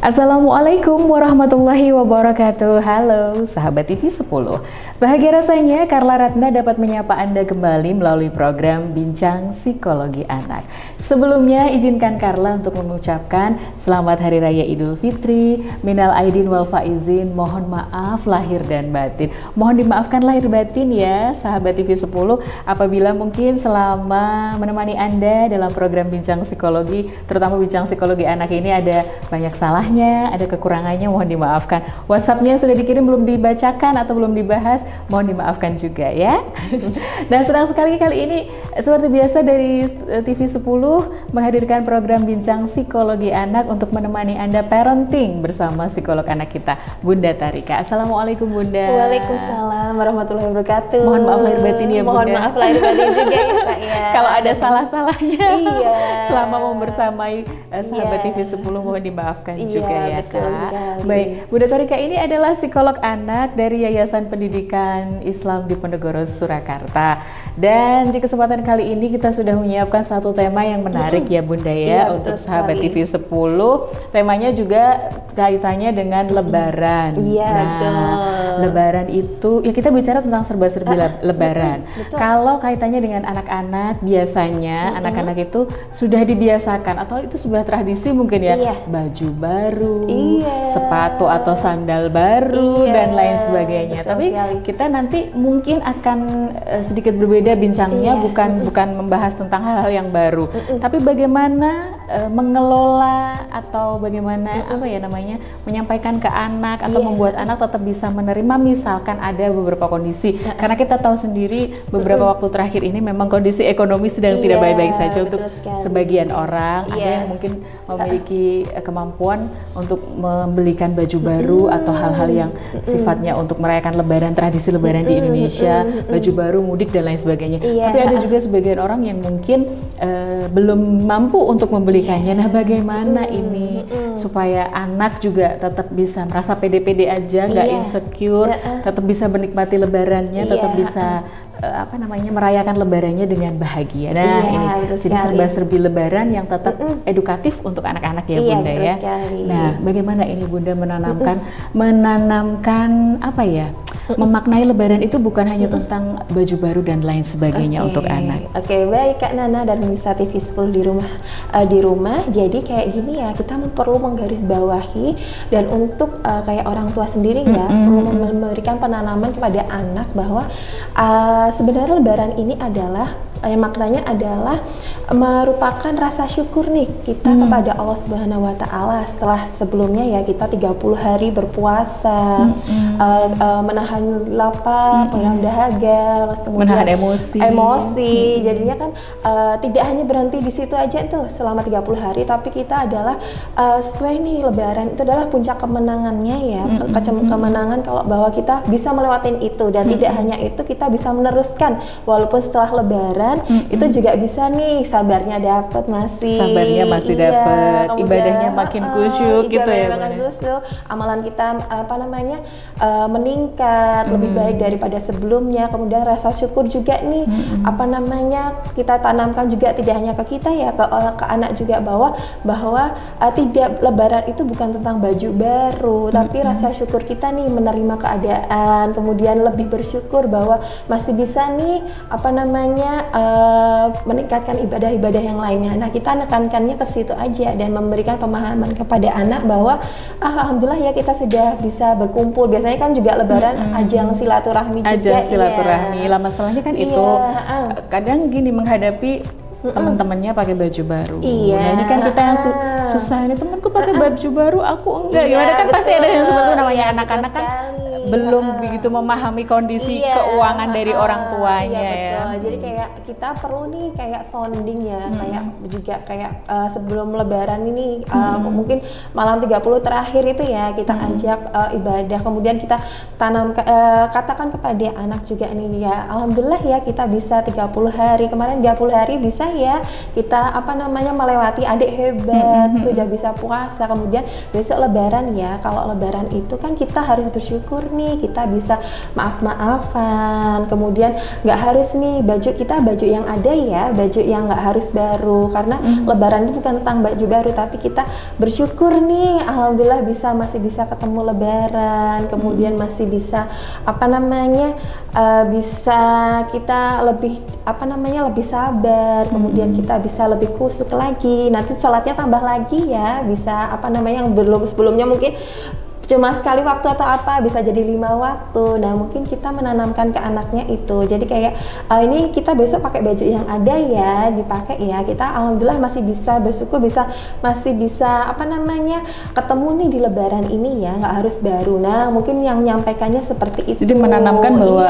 Assalamualaikum warahmatullahi wabarakatuh. Halo sahabat TV 10. Bahagia rasanya Carla Ratna dapat menyapa Anda kembali melalui program Bincang Psikologi Anak. Sebelumnya izinkan Carla untuk mengucapkan Selamat Hari Raya Idul Fitri, Minal Aidin wal Faizin, mohon maaf lahir dan batin. Mohon dimaafkan lahir batin ya sahabat TV 10 apabila mungkin selama menemani Anda dalam program Bincang Psikologi, terutama Bincang Psikologi Anak ini ada banyak salahnya, ada kekurangannya, mohon dimaafkan. WhatsApp-nya sudah dikirim belum dibacakan atau belum dibahas, mohon dimaafkan juga ya. Nah, senang sekali kali ini seperti biasa dari TV 10 menghadirkan program Bincang Psikologi Anak untuk menemani Anda parenting bersama psikolog anak kita, Bunda Tarika. Assalamualaikum Bunda. Waalaikumsalam warahmatullahi wabarakatuh. Mohon maaf lahir batin ya Bunda. Mohon maaf lahir batin juga ya Kak ya. Kalau ada salah-salahnya iya. selama membersamai sahabat TV 10 mohon dimaafkan juga ya betul Kak. sekali. Baik, Bunda Tarika ini adalah psikolog anak dari Yayasan Pendidikan Islam Diponegoro Surakarta. Dan di kesempatan kali ini kita sudah menyiapkan satu tema yang menarik ya Bunda ya, untuk sahabat TV 10. Temanya juga kaitannya dengan Lebaran. Iya, betul. Lebaran itu ya kita bicara tentang serba-serbi Lebaran. Kalau kaitannya dengan anak-anak, biasanya anak-anak itu sudah dibiasakan atau itu sebuah tradisi mungkin ya, baju baru, sepatu atau sandal baru dan lain sebagainya. Tapi kita nanti mungkin akan sedikit berbeda bincangnya, bukan membahas tentang hal-hal yang baru, tapi bagaimana mengelola atau bagaimana apa ya namanya menyampaikan ke anak atau membuat anak tetap bisa menerima misalkan ada beberapa kondisi, karena kita tahu sendiri beberapa waktu terakhir ini memang kondisi ekonomi sedang tidak baik-baik saja untuk sebagian orang. Ada yang mungkin memiliki kemampuan untuk membelikan baju baru atau hal-hal yang sifatnya untuk merayakan Lebaran, tradisi Lebaran di Indonesia, baju baru, mudik dan lain sebagainya. Tapi ada juga sebagian orang yang mungkin belum mampu untuk membelikannya. Nah, bagaimana ini supaya anak juga tetap bisa merasa pede-pede aja, nggak insecure, tetap bisa menikmati Lebarannya, tetap bisa apa namanya merayakan Lebarannya dengan bahagia. Nah, ini jadi serba-serbi Lebaran yang tetap edukatif untuk anak-anak ya Bunda ya. Nah, bagaimana ini Bunda menanamkan apa ya? Memaknai Lebaran itu bukan hanya tentang baju baru dan lain sebagainya untuk anak. Oke, baik Kak Nana dan pemirsa TV 10 di rumah. Jadi kayak gini ya, kita perlu menggarisbawahi dan untuk kayak orang tua sendiri ya, perlu memberikan penanaman kepada anak bahwa sebenarnya Lebaran ini adalah maknanya adalah merupakan rasa syukur nih kita kepada Allah Subhanahu wa Ta'ala setelah sebelumnya ya kita 30 hari berpuasa, menahan lapar, menahan dahaga, terus kemudian menahan emosi. Jadinya kan tidak hanya berhenti di situ aja tuh selama 30 hari, tapi kita adalah sesuai nih Lebaran itu adalah puncak kemenangannya ya, kemenangan kalau bahwa kita bisa melewatin itu dan tidak hanya itu kita bisa meneruskan walaupun setelah Lebaran itu juga bisa nih sabarnya dapat sabarnya masih dapat, ibadahnya makin kusyuk gitu ya, amalan kita apa namanya meningkat lebih baik daripada sebelumnya, kemudian rasa syukur juga nih apa namanya kita tanamkan juga tidak hanya ke kita ya ke anak juga bahwa tidak Lebaran itu bukan tentang baju baru, tapi rasa syukur kita nih menerima keadaan, kemudian lebih bersyukur bahwa masih bisa nih apa namanya meningkatkan ibadah-ibadah yang lainnya. Nah, kita nekankannya ke situ aja dan memberikan pemahaman kepada anak bahwa alhamdulillah ya kita sudah bisa berkumpul. Biasanya kan juga Lebaran ajang silaturahmi juga. Ajang silaturahmi. Lah masalahnya kan itu kadang gini menghadapi teman-temannya pakai baju baru. Nah, ini kan kita yang susah, ini temanku pakai baju baru, aku enggak. Gimana kan pasti ada yang seperti itu, namanya anak-anak kan belum begitu memahami kondisi keuangan dari orang tuanya ya. Jadi kayak kita perlu nih kayak sounding ya, kayak juga kayak sebelum Lebaran ini mungkin malam 30 terakhir itu ya kita ajak ibadah, kemudian kita katakan kepada anak juga nih ya, alhamdulillah ya kita bisa 30 hari, kemarin 30 hari bisa ya kita apa namanya melewati, adik hebat sudah bisa puasa, kemudian besok Lebaran ya, kalau Lebaran itu kan kita harus bersyukur nih, kita bisa maaf-maafan. Kemudian nggak harus nih baju kita baju yang ada ya, baju yang nggak harus baru, karena Lebaran itu bukan tentang baju baru, tapi kita bersyukur nih, alhamdulillah masih bisa ketemu Lebaran, kemudian masih bisa bisa kita lebih lebih sabar, kemudian kita bisa lebih kusuk lagi, nanti sholatnya tambah lagi ya, bisa yang belum sebelumnya mungkin cuma sekali waktu atau apa bisa jadi 5 waktu. Nah mungkin kita menanamkan ke anaknya itu, jadi kayak ini kita besok pakai baju yang ada ya, dipakai ya, kita alhamdulillah masih bisa bersyukur, masih bisa ketemu nih di Lebaran ini ya, nggak harus baru. Nah mungkin yang menyampaikannya seperti itu, jadi menanamkan bahwa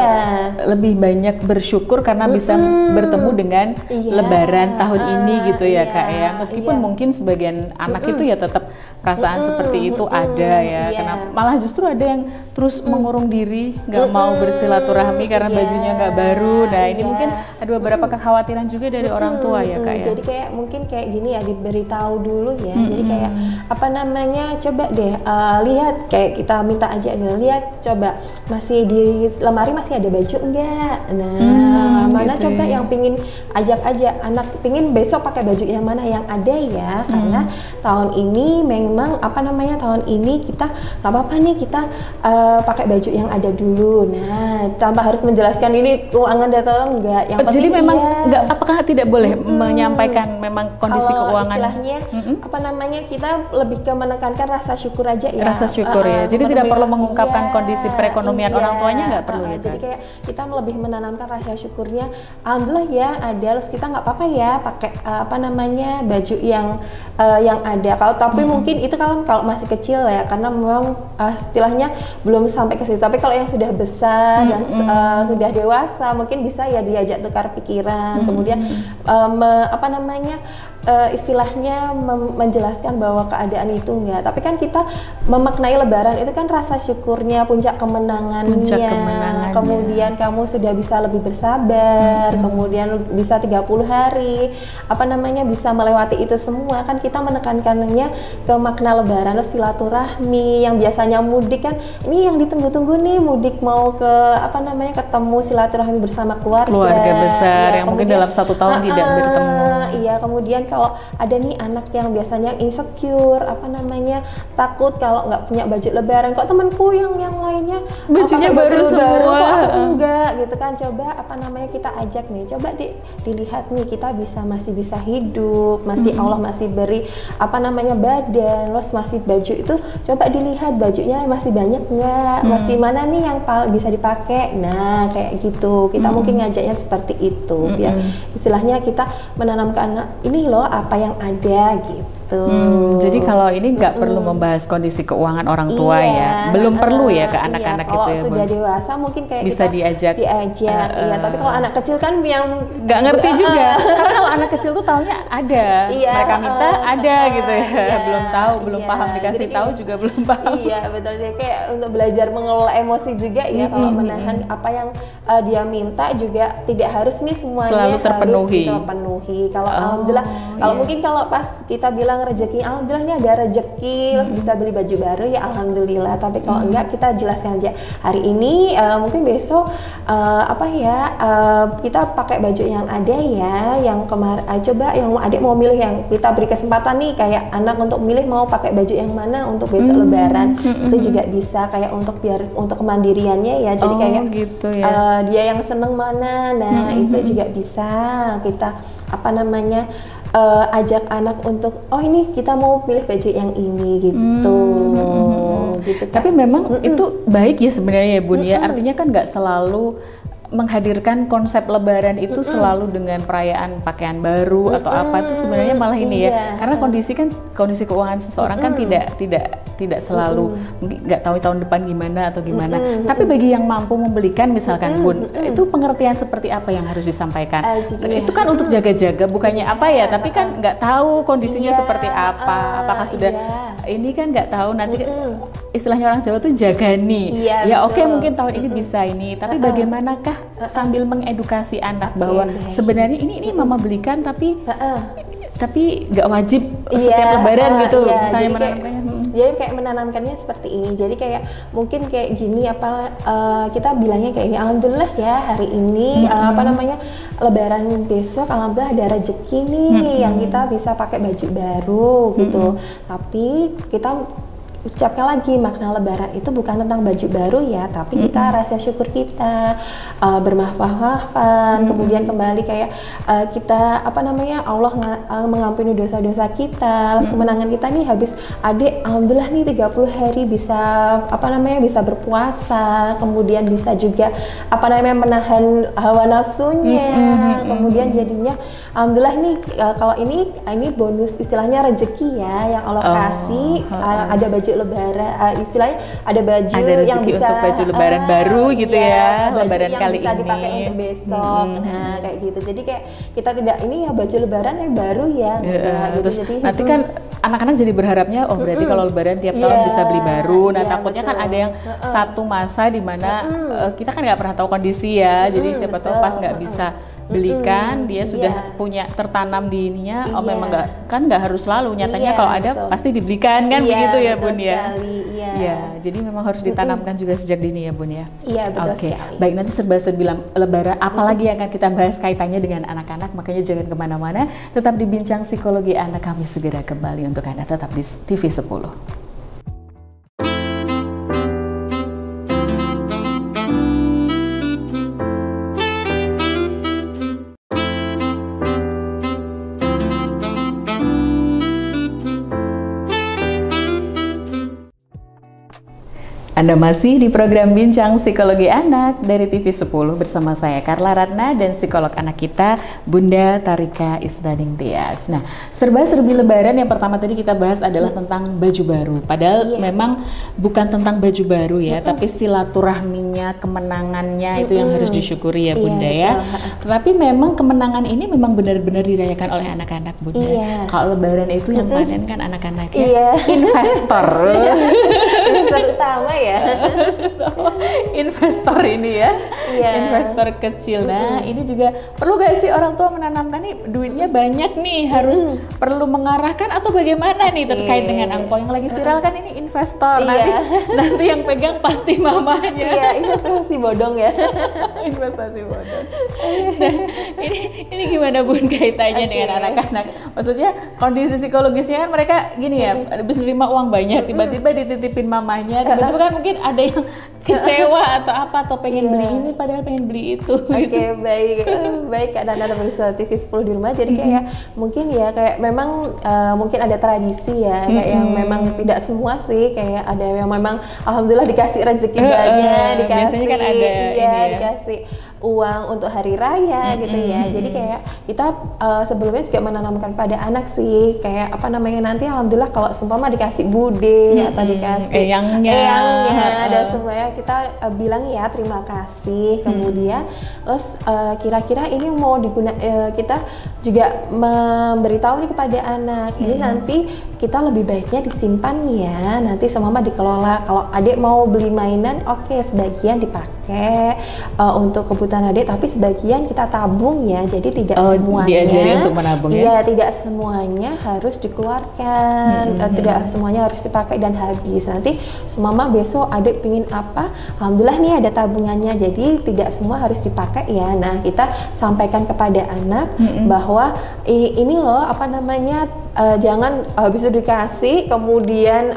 lebih banyak bersyukur karena bisa bertemu dengan Lebaran tahun ini gitu ya Kak ya, meskipun mungkin sebagian anak itu ya tetap perasaan seperti itu ada ya. Kenapa? Malah justru ada yang terus mengurung diri, nggak mau bersilaturahmi karena bajunya nggak baru. Nah ini mungkin ada beberapa kekhawatiran juga dari orang tua ya Kak ya. Jadi kayak mungkin kayak gini ya, diberitahu dulu ya. Jadi kayak coba deh lihat, kayak kita minta aja nih, lihat coba masih di lemari masih ada baju enggak. Nah mana gitu coba ya, yang pingin ajak aja anak, pingin besok pakai baju yang mana yang ada ya, karena tahun ini memang tahun ini kita nggak apa-apa nih kita pakai baju yang ada dulu. Nah tanpa harus menjelaskan ini keuangan atau enggak, yang penting jadi memang enggak, apakah tidak boleh menyampaikan memang kondisi keuangan istilahnya kita lebih ke menekankan rasa syukur aja ya, rasa syukur ya, jadi tidak perlu mengungkapkan kondisi perekonomian orang tuanya, nggak perlu ya. Jadi kayak kita lebih menanamkan rasa syukurnya, alhamdulillah ya ada, terus kita nggak apa-apa ya pakai baju yang ada. Kalau tapi mungkin itu kalau masih kecil ya, karena memang istilahnya belum sampai ke situ. Tapi kalau yang sudah besar dan sudah dewasa, mungkin bisa ya diajak tukar pikiran, kemudian istilahnya menjelaskan bahwa keadaan itu enggak. Tapi kan kita memaknai Lebaran itu kan rasa syukurnya, puncak kemenangannya. Kemudian kamu sudah bisa lebih bersabar, kemudian bisa 30 hari bisa melewati itu semua. Kan kita menekankannya ke makna Lebaran, silaturahmi yang biasanya mudik kan, ini yang ditunggu-tunggu nih, mudik mau ke ketemu silaturahmi bersama keluarga besar ya, yang mungkin dalam 1 tahun tidak bertemu. Iya, kemudian kalau ada nih anak yang biasanya insecure, takut kalau nggak punya baju Lebaran, kok temanku yang lainnya bajunya baru semua, kok aku enggak gitu kan. Coba kita ajak nih, coba dilihat nih, kita masih bisa hidup, masih Allah masih beri badan, masih baju itu coba dilihat bajunya masih banyak nggak, masih mana nih yang bisa dipakai. Nah kayak gitu kita mungkin ngajaknya seperti itu, biar istilahnya kita menanamkan ini loh apa yang ada gitu. Jadi kalau ini nggak perlu membahas kondisi keuangan orang tua ya, belum perlu ya ke anak-anak gitu ya. Kalau sudah dewasa mungkin kayak bisa diajak. Iya, tapi kalau anak kecil kan yang nggak ngerti juga, karena kalau anak kecil tuh taunya ada, mereka minta ada gitu ya, belum paham, dikasih tahu juga belum paham. Iya betul, jadi kayak untuk belajar mengelola emosi juga ya, kalau menahan apa yang dia minta juga tidak harus nih semuanya selalu terpenuhi. Kalau alhamdulillah, kalau mungkin kalau pas kita bilang rezeki, alhamdulillah ini ada rezeki, terus bisa beli baju baru ya alhamdulillah. Tapi kalau enggak, kita jelaskan aja hari ini, mungkin besok kita pakai baju yang ada ya, yang kemarin coba yang adik mau milih, yang kita beri kesempatan nih kayak anak untuk milih mau pakai baju yang mana untuk besok Lebaran. Itu juga bisa kayak untuk kemandiriannya ya, jadi kayak gitu ya. Dia yang seneng mana, nah itu juga bisa kita ajak anak untuk ini kita mau pilih baju yang ini gitu. Gitu kan. Tapi memang itu baik ya sebenarnya ya Bun ya, artinya kan nggak selalu menghadirkan konsep Lebaran itu selalu dengan perayaan pakaian baru atau apa, itu sebenarnya malah ini ya, karena kondisi keuangan seseorang kan tidak selalu, mungkin nggak tahu tahun depan gimana atau gimana. Tapi bagi yang mampu membelikan misalkan Bun, itu pengertian seperti apa yang harus disampaikan? Itu kan untuk jaga-jaga, bukannya apa ya, tapi kan nggak tahu kondisinya seperti apa, apakah sudah ini kan nggak tahu nanti istilahnya orang Jawa tuh jagani. Ya oke, mungkin tahun ini bisa ini, tapi bagaimanakah sambil mengedukasi anak bahwa sebenarnya ini mama belikan tapi nggak wajib setiap Lebaran gitu, misalnya menanamkannya. Jadi kayak menanamkannya seperti ini. Jadi kayak mungkin kayak gini kita bilangnya kayak ini, alhamdulillah ya hari ini Lebaran besok alhamdulillah ada rezeki nih yang kita bisa pakai baju baru gitu. Tapi kita ucapkan lagi, makna Lebaran itu bukan tentang baju baru ya, tapi kita rasa syukur kita, bermaaf-maafan, kemudian kembali kayak kita Allah mengampuni dosa-dosa kita, terus kemenangan kita nih habis adik, alhamdulillah nih 30 hari bisa bisa berpuasa, kemudian bisa juga menahan hawa nafsunya, kemudian jadinya alhamdulillah nih kalau ini bonus istilahnya rezeki ya yang Allah kasih, ada baju Lebaran, istilahnya ada baju yang bisa untuk baju Lebaran baru gitu ya, Lebaran yang kali bisa ini dipakai untuk besok. Nah kayak gitu, jadi kayak kita tidak ini ya baju Lebaran yang baru ya, gitu. Terus jadi nanti kan anak-anak jadi berharapnya berarti kalau Lebaran tiap tahun bisa beli baru. Nah takutnya kan ada yang satu masa di mana kita kan nggak pernah tahu kondisi ya, jadi siapa tahu pas nggak bisa belikan, dia sudah punya tertanam di ininya. Memang nggak harus selalu, nyatanya kalau ada pasti dibelikan kan, begitu ya Bun ya. Ya, jadi memang harus ditanamkan juga sejak dini ya Bun ya. Iya betul sekali. Baik, nanti serba-serbi Lebaran apalagi yang akan kita bahas kaitannya dengan anak-anak, makanya jangan kemana-mana, tetap di Bincang Psikologi Anak. Kami segera kembali untuk Anda, tetap di TV 10. Anda masih di program Bincang Psikologi Anak dari TV 10 bersama saya Carla Ratna dan psikolog anak kita Bunda Tarika Israding Tias. Nah, serba-serbi Lebaran yang pertama tadi kita bahas adalah tentang baju baru. Padahal memang bukan tentang baju baru ya, tapi silaturahminya, kemenangannya itu yang harus disyukuri ya Bunda ya. Tetapi memang kemenangan ini memang benar-benar dirayakan oleh anak-anak Bunda. Kalau Lebaran itu yang panen kan anak-anaknya, investor. Investor utama ya. Investor ini ya, investor kecil. Nah ini juga perlu gak sih orang tua menanamkan nih duitnya banyak nih, harus perlu mengarahkan atau bagaimana nih terkait dengan angpau yang lagi viral kan, ini investor. Nanti yang pegang pasti mamanya. Iya, investasi bodong ya. Investasi bodong. Nah ini gimana Bun kaitannya dengan anak-anak? Maksudnya kondisi psikologisnya kan mereka gini ya, habis nerima uang banyak tiba-tiba dititipin mamanya, tiba-tiba kan mungkin ada yang kecewa atau apa, atau pengen beli ini padahal pengen beli itu. Baik Kak Nana bersama TV 10 di rumah. Jadi kayak mungkin ya kayak memang mungkin ada tradisi ya, kayak yang memang tidak semua sih, kayak ada yang memang alhamdulillah dikasih rezeki banyak, dikasih kan ada dikasih uang untuk hari raya gitu ya. Jadi kayak kita sebelumnya juga menanamkan pada anak sih, kayak nanti alhamdulillah kalau seumpama dikasih bude atau dikasih eyangnya dan semuanya kita bilang ya terima kasih. Kemudian terus kira-kira ini mau kita juga memberitahu nih kepada anak, ini nanti kita lebih baiknya disimpan ya, nanti seumpama dikelola. Kalau adik mau beli mainan, sebagian dipakai untuk kebutuhan adik, tapi sebagian kita tabung ya. Jadi tidak semuanya diajari untuk menabung ya. Iya, tidak semuanya harus dikeluarkan, tidak semuanya harus dipakai dan habis. Nanti seumpama besok adik pingin apa, alhamdulillah nih ada tabungannya. Jadi tidak semua harus dipakai ya. Nah, kita sampaikan kepada anak bahwa ini loh jangan habis itu dikasih kemudian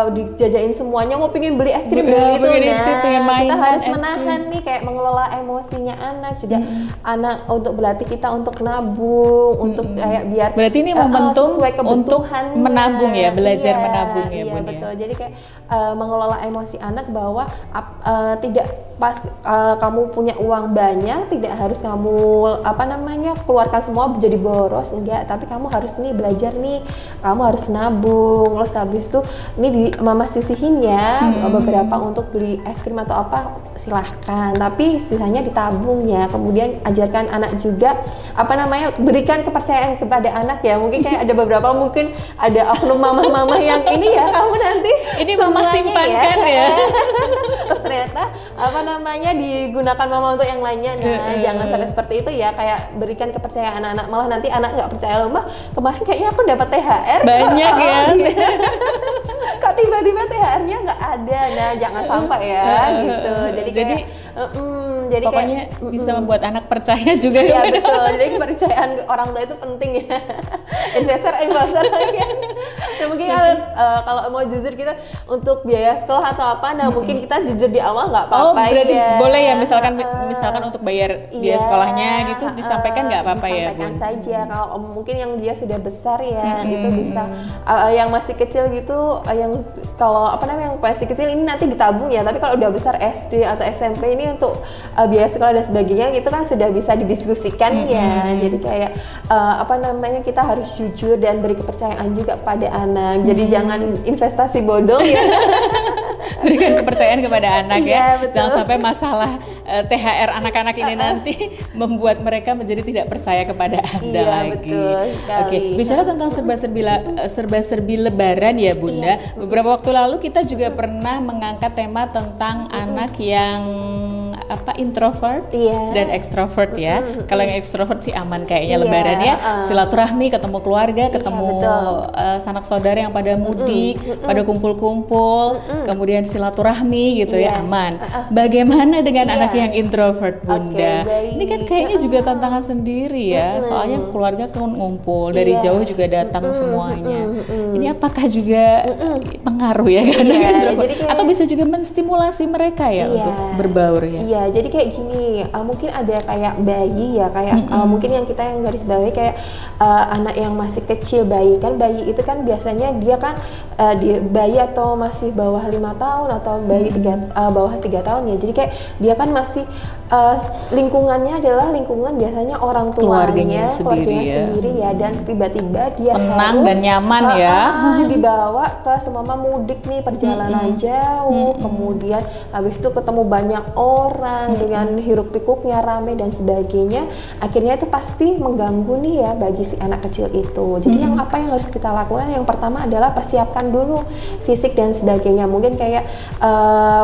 dijajain semuanya, mau pingin beli es krim dari itu. Kita harus menahan nih, kayak mengelola emosinya anak juga. Anak untuk berlatih kita untuk nabung, untuk kayak biar berarti ini momentum sesuai untuk menabung ya, belajar menabung ya Bun. Betul. Jadi kayak mengelola emosi anak bahwa tidak pas kamu punya uang banyak, tidak harus kamu keluarkan semua jadi boros, enggak, tapi kamu harus belajar nih, kamu harus nabung. Terus habis itu ini di mama sisihin ya, beberapa untuk beli es krim atau apa silahkan, tapi sisanya ditabung ya. Kemudian ajarkan anak juga berikan kepercayaan kepada anak ya. Mungkin kayak ada beberapa, mungkin ada oknum mama-mama yang ini ya, kamu nanti ini mama simpankan ya. Terus ternyata namanya digunakan mama untuk yang lainnya. Nah, jangan sampai seperti itu ya, kayak berikan kepercayaan anak-anak, malah nanti anak nggak percaya, loh mah kemarin kayaknya aku dapat THR banyak kok, ya. Kok tiba-tiba THR-nya nggak ada. Nah, jangan sampai ya gitu. Jadi jadi pokoknya kayak, bisa membuat anak percaya juga. Iya betul. Jadi kepercayaan orang tua itu penting ya. investor kan. Nah, mungkin kalau mau jujur kita untuk biaya sekolah atau apa, nah mungkin kita jujur di awal nggak apa-apa. Oh, berarti ya. boleh ya, misalkan untuk bayar biaya sekolahnya gitu disampaikan nggak apa-apa ya, Bun? Disampaikan saja. Kalau mungkin yang dia sudah besar ya, itu bisa. Yang masih kecil gitu, yang kalau yang masih kecil ini nanti ditabung ya. Tapi kalau udah besar SD atau SMP ini untuk biaya sekolah dan sebagainya itu kan sudah bisa didiskusikan ya. Jadi kayak kita harus jujur dan beri kepercayaan juga pada anak. Jadi jangan investasi bodong ya. Berikan kepercayaan kepada anak ya. Betul. Jangan sampai masalah THR anak-anak ini nanti membuat mereka menjadi tidak percaya kepada Anda lagi. Oke, bicara tentang serba-serbi Lebaran ya Bunda. Beberapa waktu lalu kita juga pernah mengangkat tema tentang anak yang introvert dan extrovert ya. Kalau yang extrovert sih aman kayaknya Lebaran ya, silaturahmi, ketemu keluarga, ketemu sanak saudara yang pada mudik, pada kumpul-kumpul, kemudian silaturahmi gitu ya, aman. Bagaimana dengan anak yang introvert Bunda? Ini kan kayaknya juga tantangan sendiri ya, soalnya keluarga kan ngumpul dari jauh juga datang semuanya. Ini apakah juga pengaruh ya karena introvert? Atau bisa juga menstimulasi mereka ya untuk berbaur ya? Iya, jadi kayak gini, mungkin ada kayak bayi ya, kayak mungkin yang kita yang garis bawahi kayak anak yang masih kecil, bayi itu kan biasanya dia kan bayi atau masih bawah 5 tahun atau bayi bawah 3 tahun ya, jadi kayak dia kan masih lingkungannya adalah lingkungan biasanya orang tuanya, keluarganya sendiri ya, dan tiba-tiba dia tenang dan nyaman ya, dibawa ke semama mudik nih, perjalanan jauh, kemudian habis itu ketemu banyak orang dengan hiruk pikuknya rame dan sebagainya, akhirnya itu pasti mengganggu nih ya bagi si anak kecil itu. Jadi yang harus kita lakukan, yang pertama adalah persiapkan dulu fisik dan sebagainya. Mungkin kayak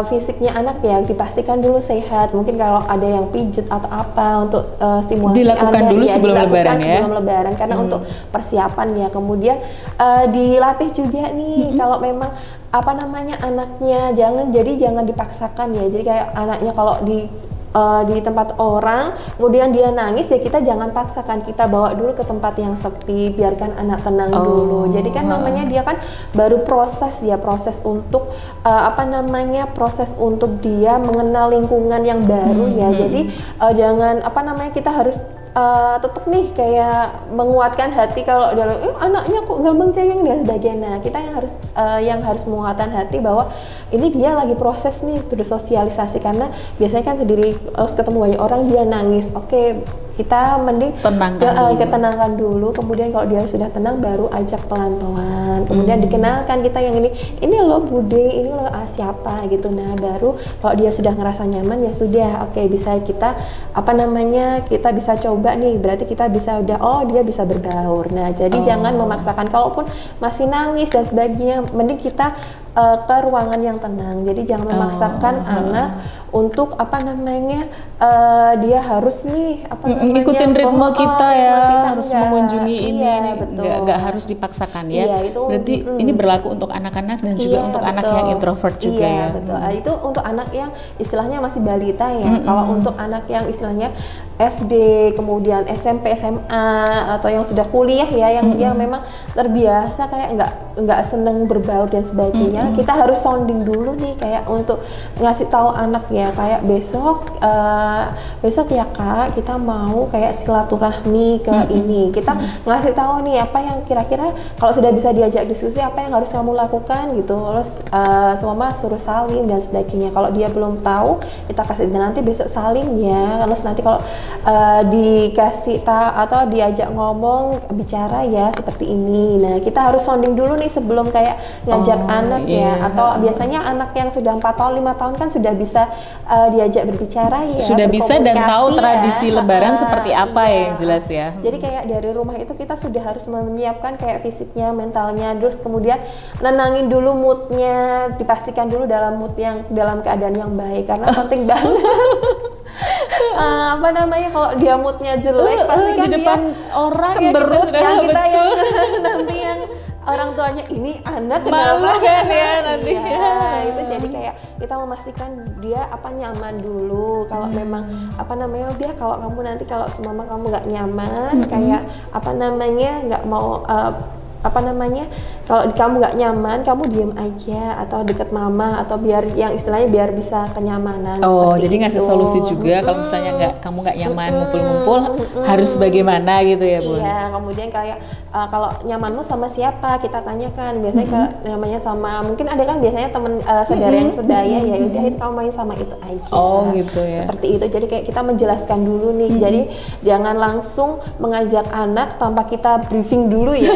fisiknya anak ya dipastikan dulu sehat. Mungkin kalau ada yang pijet atau apa untuk stimulasi dilakukan dulu sebelum Lebaran karena untuk persiapan ya. Kemudian dilatih juga nih kalau memang anaknya jangan dipaksakan ya. Jadi kayak anaknya kalau di tempat orang kemudian dia nangis ya, kita jangan paksakan, kita bawa dulu ke tempat yang sepi, biarkan anak tenang dulu. Jadi kan namanya dia kan baru proses untuk proses untuk dia mengenal lingkungan yang baru ya. Jadi jangan kita harus tetap nih kayak menguatkan hati kalau dalam anaknya kok gampang cengeng dan sebagainya. Kita yang harus menguatkan hati bahwa ini dia lagi proses nih bersosialisasi, karena biasanya kan sendiri ketemu banyak orang dia nangis. Oke, kita mending tenangkan dulu. Kemudian kalau dia sudah tenang baru ajak pelan-pelan. Kemudian dikenalkan kita yang ini loh Bude, ini loh siapa gitu. Nah baru kalau dia sudah ngerasa nyaman ya sudah, oke, bisa kita kita bisa coba nih. Berarti kita bisa dia bisa berbaur. Nah jadi jangan memaksakan. Kalaupun masih nangis dan sebagainya, mending kita ke ruangan yang tenang. Jadi jangan memaksakan anak untuk dia harus nih ngikutin ritme kita ya, harus mengunjungi ini, nggak harus dipaksakan ya. Berarti ini berlaku untuk anak-anak dan juga untuk anak yang introvert juga ya. Betul. Itu untuk anak yang istilahnya masih balita ya. Kalau untuk anak yang istilahnya SD, kemudian SMP, SMA atau yang sudah kuliah ya, yang dia memang terbiasa kayak nggak seneng berbaur dan sebagainya, kita harus sounding dulu nih kayak untuk ngasih tahu anak ya, kayak besok ya Kak, kita mau kayak silaturahmi ke ini. Kita ngasih tahu nih apa yang kira-kira kalau sudah bisa diajak diskusi apa yang harus kamu lakukan gitu. Terus semua suruh salim dan sebagainya. Kalau dia belum tahu, kita kasih nanti besok salim ya. Terus nanti kalau dikasih tahu atau diajak ngomong bicara ya seperti ini. Nah, kita harus sounding dulu nih nih sebelum kayak ngajak anak ya, atau biasanya anak yang sudah 4 tahun 5 tahun kan sudah bisa diajak berbicara ya, sudah bisa dan tahu tradisi Lebaran seperti apa ya, yang jelas ya. Jadi kayak dari rumah itu kita sudah harus menyiapkan kayak fisiknya, mentalnya, terus kemudian nenangin dulu moodnya, dipastikan dulu dalam mood yang dalam keadaan yang baik karena penting banget. Apa namanya, kalau dia moodnya jelek pasti kan di depan dia orang cemberut ya, kita yang nanti yang orang tuanya ini anak malu kan ya nanti. Itu jadi kayak kita memastikan dia nyaman dulu. Kalau memang dia kalau kamu nanti kalau semama kamu nggak nyaman, kayak nggak mau kalau kamu nggak nyaman, kamu diem aja atau deket mama atau biar yang istilahnya biar bisa kenyamanan. Jadi ngasih solusi juga kalau misalnya kamu nggak nyaman ngumpul-ngumpul harus bagaimana gitu ya, Bu. Iya, kemudian kayak kalau nyamanmu sama siapa kita tanyakan. Biasanya namanya sama, mungkin ada kan biasanya teman saudara yang sedaya ya udah itu kamu main sama itu aja. Gitu ya. Seperti itu. Jadi kayak kita menjelaskan dulu nih. Jadi jangan langsung mengajak anak tanpa kita briefing dulu ya.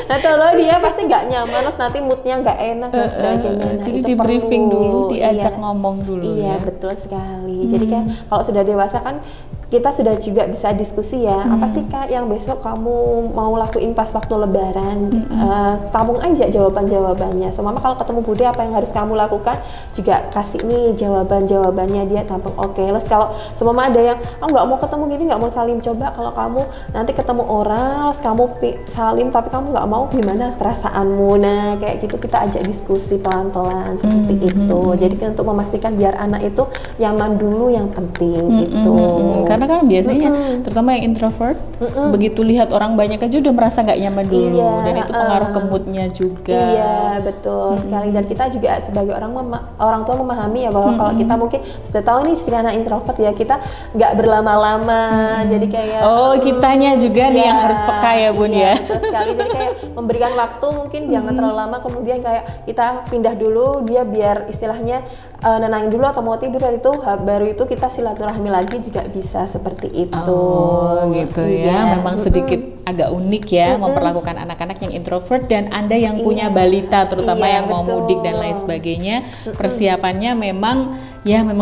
Nah kalau dia pasti nggak nyaman, terus nanti moodnya nggak enak dan sebagainya. Jadi di briefing dulu, diajak ngomong dulu. Iya, betul sekali. Jadi kayak kalau sudah dewasa kan kita sudah juga bisa diskusi ya, apa sih Kak yang besok kamu mau lakuin pas waktu Lebaran, tabung aja jawaban-jawabannya. Mama kalau ketemu Bude apa yang harus kamu lakukan, juga kasih nih jawaban-jawabannya, dia tampung oke. Terus kalau semama ada yang nggak mau ketemu gini, nggak mau salim, coba kalau kamu nanti ketemu orang, terus kamu salim tapi kamu nggak mau, gimana perasaanmu? Nah kayak gitu kita ajak diskusi pelan-pelan seperti itu. Jadi untuk memastikan biar anak itu nyaman dulu yang penting itu. Karena kan biasanya terutama yang introvert begitu lihat orang banyak aja udah merasa nggak nyaman dulu, dan itu pengaruh ke moodnya juga. Iya betul sekali. Dan kita juga sebagai orang tua memahami ya bahwa kalau kita mungkin sudah tahu nih istri anak introvert ya, kita nggak berlama-lama. Jadi kayak kitanya juga nih yang harus peka ya Bun ya. Betul sekali. Jadi kayak memberikan waktu mungkin jangan terlalu lama, kemudian kayak kita pindah dulu dia biar istilahnya nenangin dulu atau mau tidur, dari itu baru itu kita silaturahmi lagi juga bisa seperti itu. Gitu ya. Memang sedikit agak unik ya memperlakukan anak-anak yang introvert dan Anda yang punya balita terutama yang mau mudik dan lain sebagainya. Persiapannya memang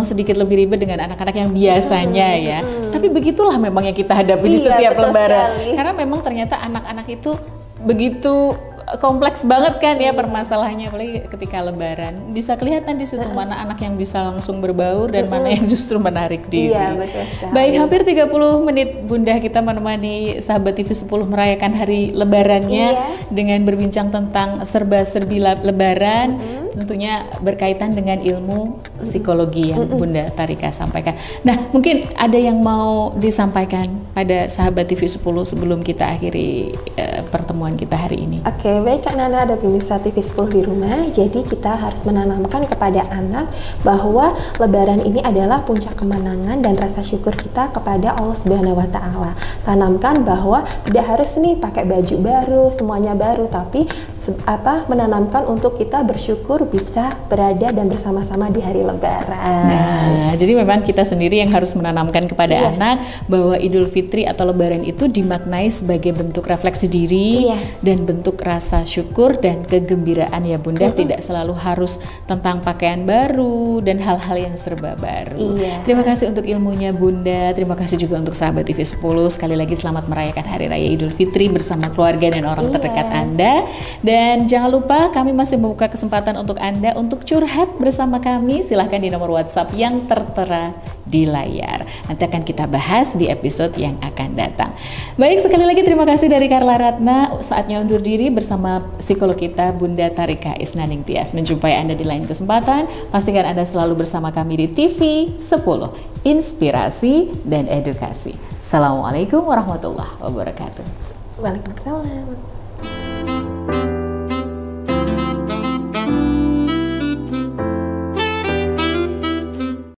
sedikit lebih ribet dengan anak-anak yang biasanya ya. Tapi begitulah memang yang kita hadapi di setiap Lebaran. Karena memang ternyata anak-anak itu begitu kompleks banget kan ya permasalahannya, apalagi ketika Lebaran. Bisa kelihatan di situ mana anak yang bisa langsung berbaur dan mana yang justru menarik diri. Iya, betul sekali. Baik, hampir 30 menit Bunda kita menemani sahabat TV 10 merayakan hari Lebarannya dengan berbincang tentang serba-serbi Lebaran. Tentunya berkaitan dengan ilmu psikologi yang Bunda Tarika sampaikan. Nah, mungkin ada yang mau disampaikan pada sahabat TV 10 sebelum kita akhiri pertemuan kita hari ini. Oke, baik Kak Nana dan pemirsa TV 10 di rumah. Jadi kita harus menanamkan kepada anak bahwa Lebaran ini adalah puncak kemenangan dan rasa syukur kita kepada Allah Subhanahu wa Ta'ala. Tanamkan bahwa tidak harus nih pakai baju baru, semuanya baru, tapi menanamkan untuk kita bersyukur bisa berada dan bersama-sama di hari Lebaran. Nah, jadi memang kita sendiri yang harus menanamkan kepada anak bahwa Idul Fitri atau Lebaran itu dimaknai sebagai bentuk refleksi diri dan bentuk rasa syukur dan kegembiraan ya Bunda. Tidak selalu harus tentang pakaian baru dan hal-hal yang serba baru. Terima kasih untuk ilmunya Bunda. Terima kasih juga untuk sahabat TV 10. Sekali lagi selamat merayakan Hari Raya Idul Fitri bersama keluarga dan orang terdekat Anda. Dan jangan lupa kami masih membuka kesempatan untuk Anda untuk curhat bersama kami. Silahkan di nomor WhatsApp yang tertera di layar. Nanti akan kita bahas di episode yang akan datang. Baik, sekali lagi terima kasih dari Carla Ratna. Saatnya undur diri bersama psikolog kita Bunda Tarika Isnaning Tias. Menjumpai Anda di lain kesempatan. Pastikan Anda selalu bersama kami di TV 10. Inspirasi dan edukasi. Assalamualaikum warahmatullahi wabarakatuh. Waalaikumsalam.